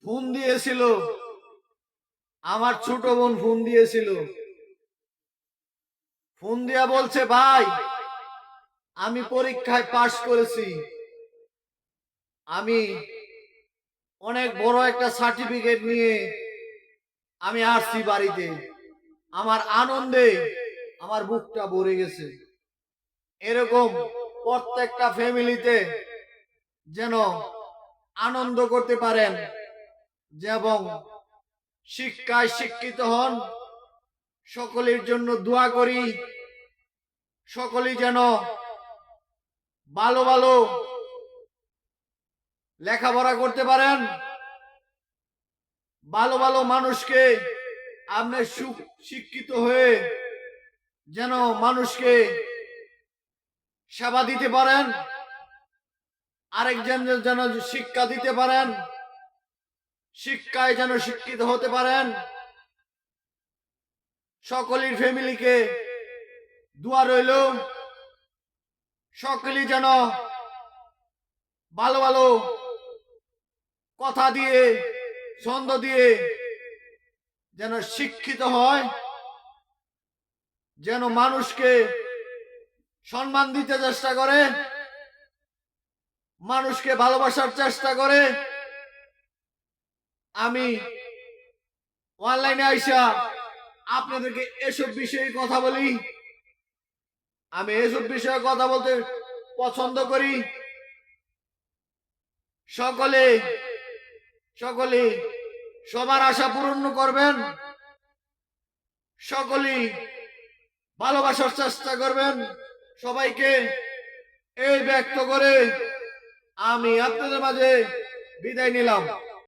Phone দিয়েছিল, আমার ছোট বোন ফোন দিয়েছিল। ফোন দিয়া বলছে, ভাই আমি পরীক্ষায় পাশ করেছি, আমি অনেক বড় একটা সার্টিফিকেট নিয়ে আমি আসছি বাড়িতে। আমার আনন্দে আমার বুকটা ভরে গেছে। এরকম প্রত্যেকটা ফ্যামিলিতে যেন আনন্দ করতে পারেন এবং শিক্ষায় শিক্ষিত হন। সকলের জন্য দোয়া করি, সকলেই যেন ভালো ভালো লেখাপড়া করতে পারেন, ভালো ভালো মানুষকে আপনি শিক্ষিত হয়ে যেন মানুষকে সেবা দিতে পারেন, আরেকজন যেন শিক্ষা দিতে পারেন, শিক্ষায় যেন শিক্ষিত হতে পারেন। সকলের ফ্যামিলিকে দোয়া রইল, সকলেই যেন ভালো ভালো কথা দিয়ে ছন্দ দিয়ে যেন শিক্ষিত হয়, যেন মানুষকে সম্মান দিতে চেষ্টা করে, মানুষকে ভালোবাসার চেষ্টা করে। আমি অনলাইনে আইসা আপনাদেরকে এসব বিষয়ে কথা বলি, আমি এসব বিষয়ে কথা বলতে পছন্দ করি। সকলে সকলে সবার আশা পূরণ করবেন, সকলেই ভালোবাসার চেষ্টা করবেন সবাইকে। এই ব্যক্ত করে আমি আপনাদের মাঝে বিদায় নিলাম।